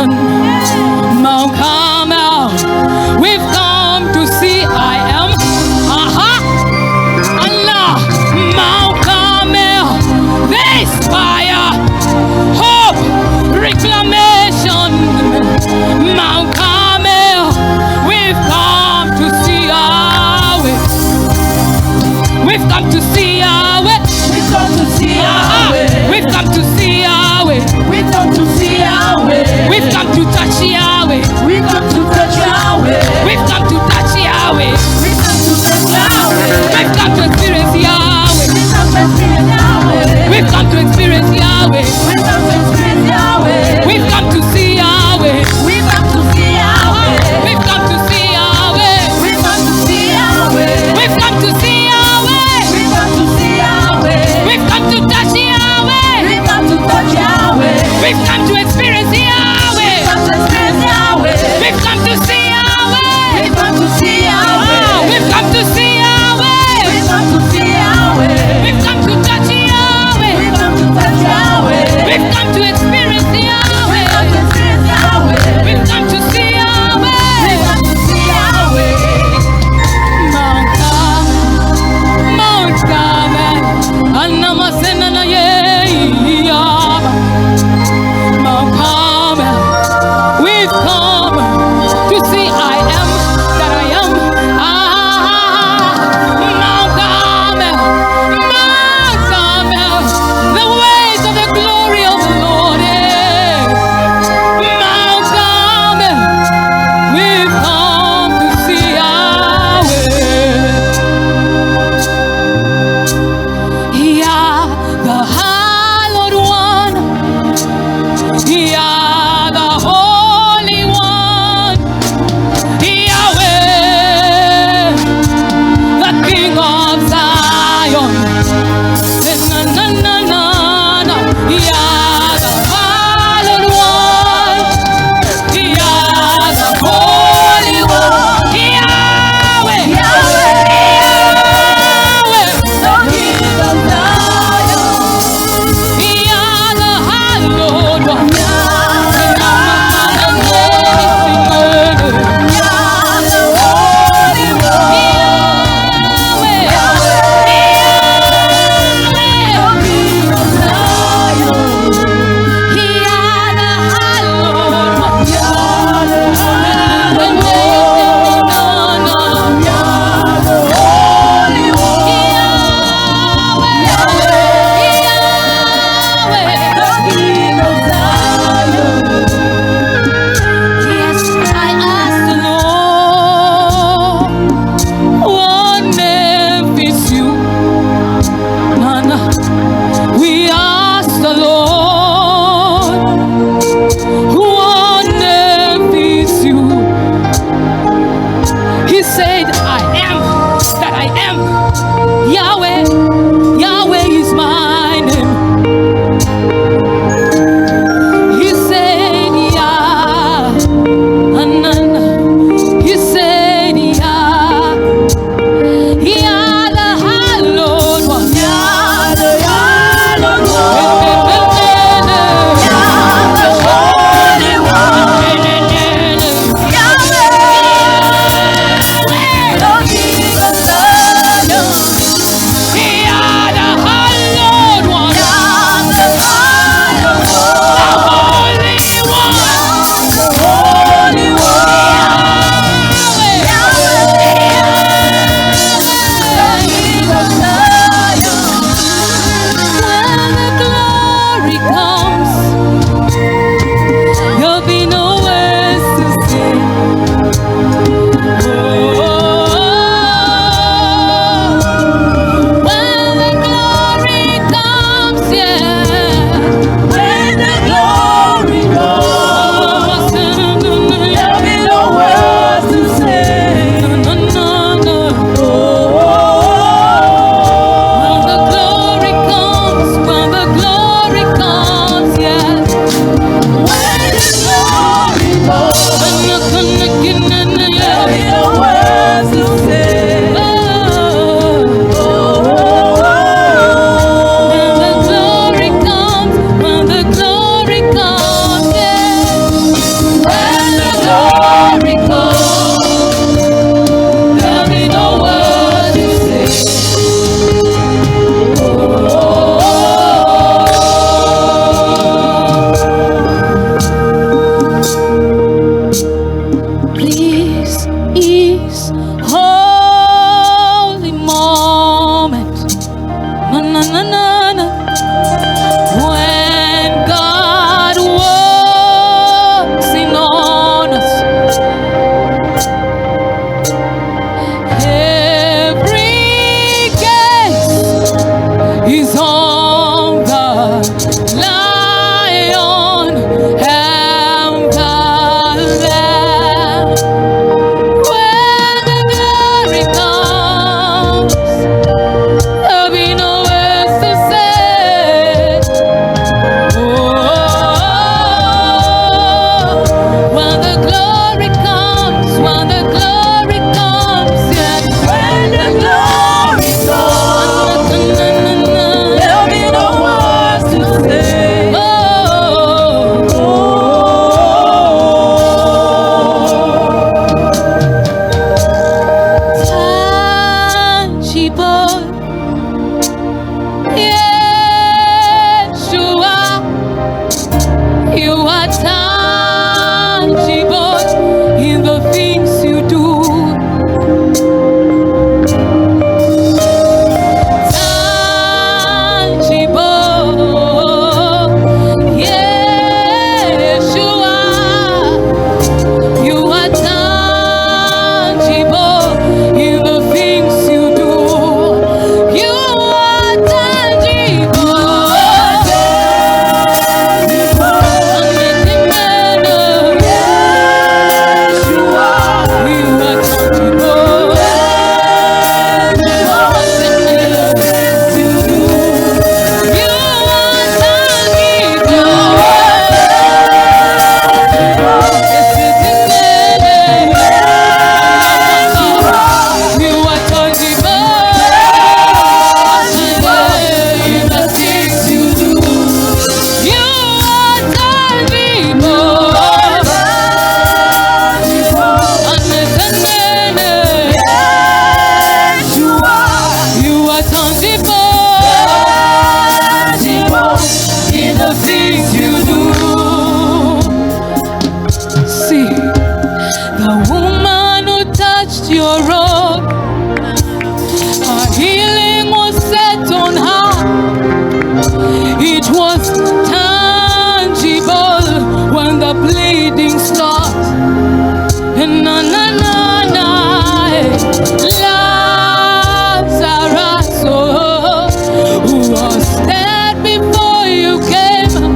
Zion, Mount Carmel. We've come to see I am. Allah, Mount Carmel. There's fire, hope, reclamation. Mount Carmel. We've come to see Yahweh. We've come to see Yahweh. We've come to see Yahweh. We've come to see Yahweh. We've come to see Yahweh. We've come to touch Yahweh. We've come to touch Yahweh. We've come to touch Yahweh. We've come to touch Yahweh. We've come to experience Yahweh. We've come to experience Yahweh. We've come to experience Yahweh. We've come to experience Yahweh. We've come to see Yahweh. We've come to see Yahweh. We've come to see Yahweh. We've come to see Yahweh. We've come to see Yahweh. We've come to see Yahweh. We've come to touch Yahweh. We've come to touch Yahweh. We've come to experience Yahweh. We've come to experience Yahweh. We've come to see Yahweh. We've come to see Yahweh. We've come to see Yahweh. We've come to see Yahweh. We've come to touch Yahweh. We've come to touch Yahweh. We've come to experience Yahweh. We've come to experience Yahweh. We've come to see Yahweh. We've come to see Yahweh. Mount Carmel, Mount Carmel, Anamasena na Yahweh. Mount Carmel, we've come to see I am that I am. Mount Carmel, Mount Carmel, the ways of the glory of the Lord. Mount Carmel, we've come to see Yahweh. Yeah, the hallowed one. Yeah, the holy one. Yahweh, the King of Zion. Na na na na na. Yeah, the hallowed one. Yeah, the holy one. Yahweh, Yahweh, The King of Zion. yeah, the hallowed one. We ask the Lord, what name fits you? He said, I am that I am. Yahweh, Yahweh is my name. He said, Yah, he said, Yah, Yah, the hallowed one. holy moment. Na na na na na. When God walks in on us, every gaze is on the Lion and the Lamb. When the glory comes, there'll be no words to say. When the glory comes, yeah. When the glory comes, there'll be no words to say. Tangible, Yeshua, you are tangible in the things you do. Tangible, Yeshua, you are tangible in the things you do. You are tangible. See, the woman who touched your robe, her healing was set on her. It was tangible when the bleeding stopped. And na na na na, Lazarus, who was dead before you came.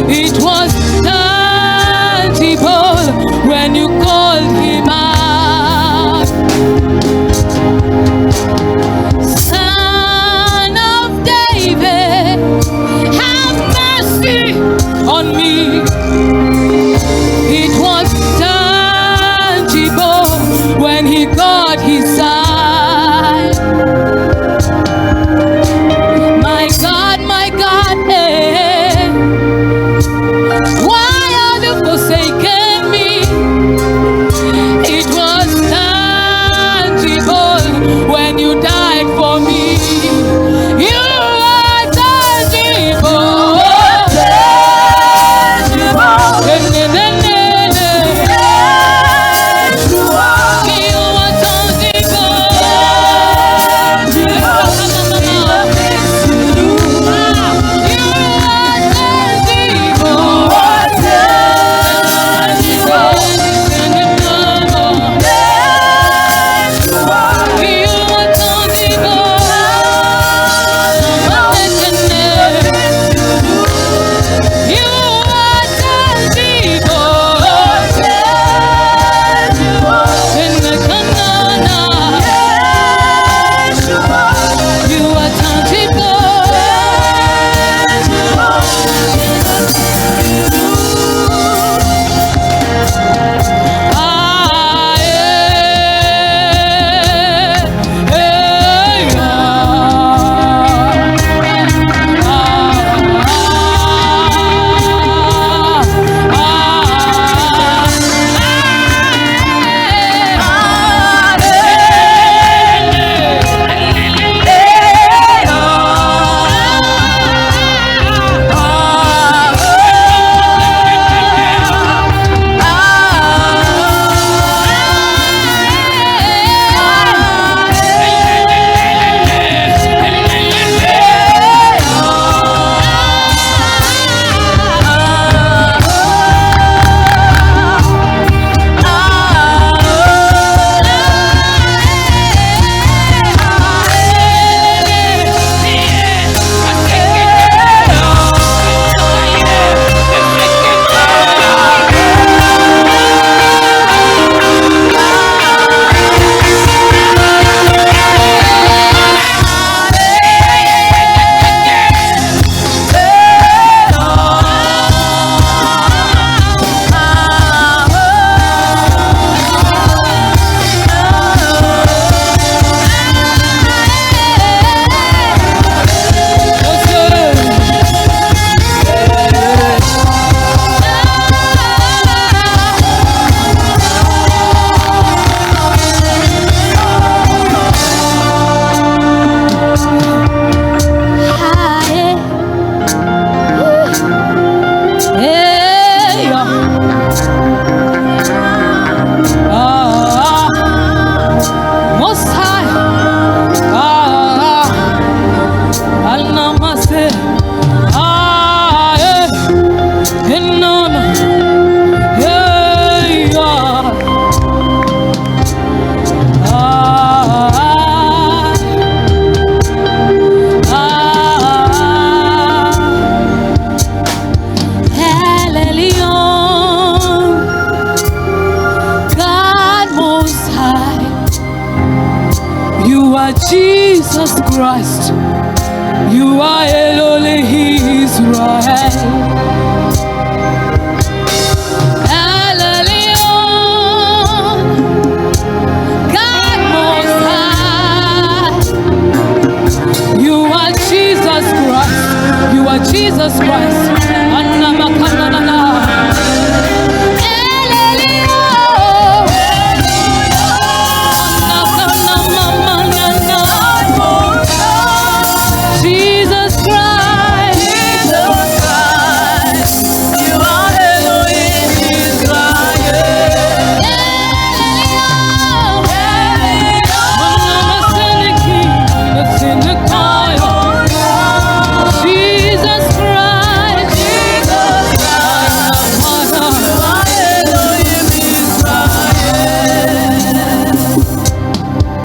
It was tangible when you called him out. Son of David, have mercy on me. It was tangible when he got his are Jesus Christ. You are Elohim Israel.